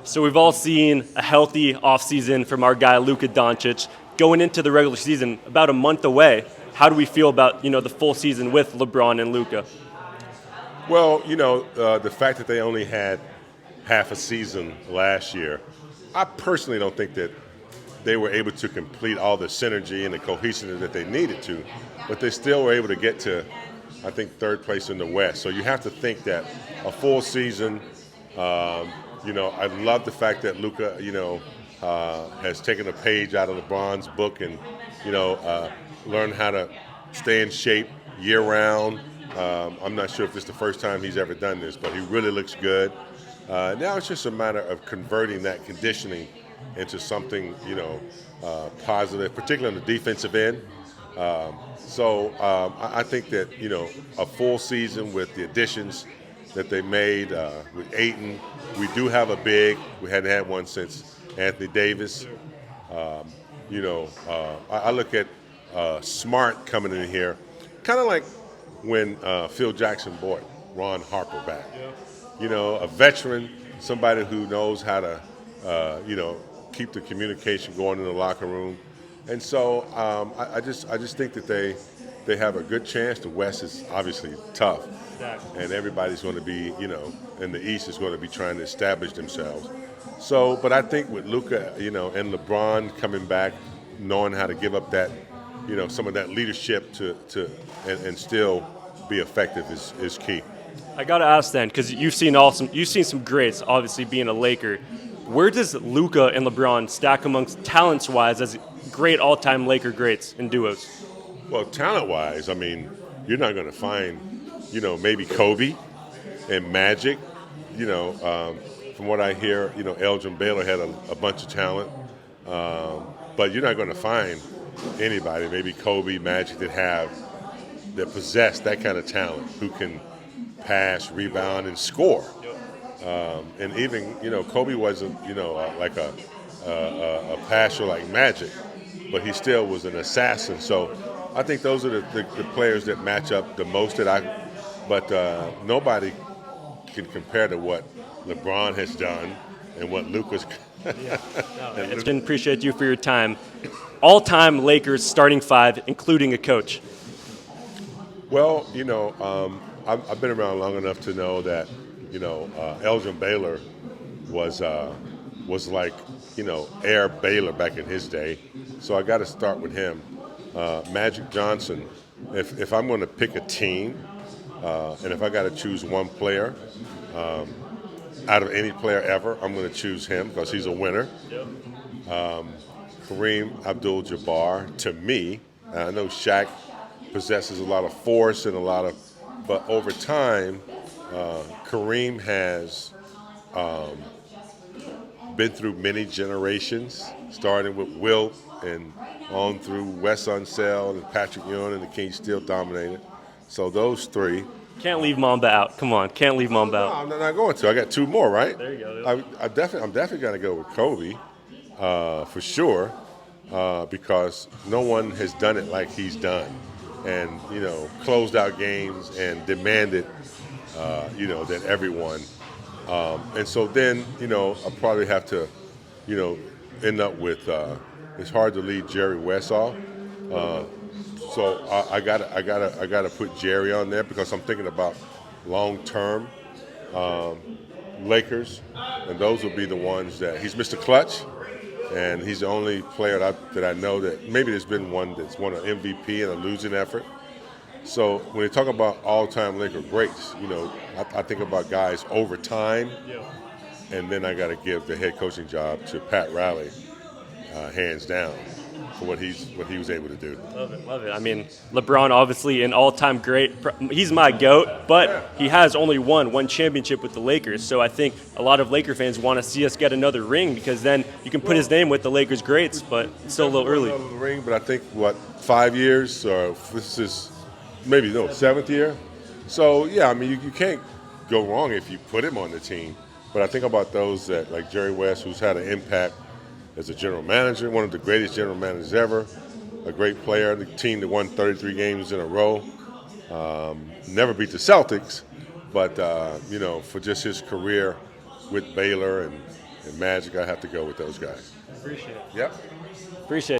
So we've all seen a healthy offseason from our guy Luka Doncic. Going into the regular season, about a month away, how do we feel about the full season with LeBron and Luka? Well, the fact that they only had half a season last year, I personally don't think that they were able to complete all the synergy and the cohesiveness that they needed to, but they still were able to get to, I think, third place in the West. So you have to think that a full season, I love the fact that Luka, has taken a page out of LeBron's book and, learned how to stay in shape year round. I'm not sure if this is the first time he's ever done this, but he really looks good. Now it's just a matter of converting that conditioning into something, positive, particularly on the defensive end. I think that, a full season with the additions that they made with Ayton, we do have a big. We hadn't had one since Anthony Davis. I look at Smart coming in here, kind of like when Phil Jackson brought Ron Harper back. A veteran, somebody who knows how to, keep the communication going in the locker room. And so I just think that they have a good chance. The West is obviously tough, and everybody's going to be, in the East is going to be trying to establish themselves. So, but I think with Luka, and LeBron coming back, knowing how to give up that, some of that leadership and still be effective is key. I gotta ask then, because you've seen some greats, obviously being a Laker. Where does Luka and LeBron stack amongst talents-wise as great all-time Laker greats and duos? Well, talent-wise, I mean, you're not going to find, maybe Kobe and Magic. From what I hear, Elgin Baylor had a bunch of talent. But you're not going to find anybody, maybe Kobe, Magic, that possess that kind of talent, who can pass, rebound, and score. And even, Kobe wasn't, like a passer like Magic, but he still was an assassin. So I think those are the players that match up the most but nobody can compare to what LeBron has done and what Luka's. It's been appreciate you for your time. All-time Lakers starting five, including a coach. Well, I've been around long enough to know that, Elgin Baylor was like, Air Baylor back in his day. So I got to start with him. Magic Johnson. If I'm going to pick a team, and if I got to choose one player, out of any player ever, I'm going to choose him because he's a winner. Kareem Abdul-Jabbar, to me, I know Shaq possesses a lot of force and but over time, Kareem has been through many generations, starting with Wilt and on through Wes Unseld and Patrick Ewing, and the Kings still dominated. So those three. Can't leave Mamba out. Come on, can't leave Mamba out. I'm not going to. I got two more, right? There you go. I'm definitely going to go with Kobe, for sure, because no one has done it like he's done, and closed out games and demanded, that everyone. And so then, I'll probably have to, end up with. It's hard to leave Jerry West off. So I gotta put Jerry on there because I'm thinking about long-term Lakers, and those will be the ones that he's Mr. Clutch, and he's the only player that I know that maybe there's been one that's won an MVP in a losing effort. So when you talk about all-time Laker greats, I think about guys over time, and then I got to give the head coaching job to Pat Riley, hands down, for what he was able to do. Love it. I mean, LeBron obviously an all-time great. He's my GOAT, but he has only won one championship with the Lakers. So I think a lot of Laker fans want to see us get another ring because then you can put his name with the Lakers greats, but it's still a little early. Another ring, but I think 5 years or this is maybe seventh year. So yeah, I mean you can't go wrong if you put him on the team. But I think about those that like Jerry West, who's had an impact as a general manager, one of the greatest general managers ever, a great player, the team that won 33 games in a row, never beat the Celtics, but, for just his career, with Baylor and Magic, I have to go with those guys. Appreciate it. Yep. Appreciate it.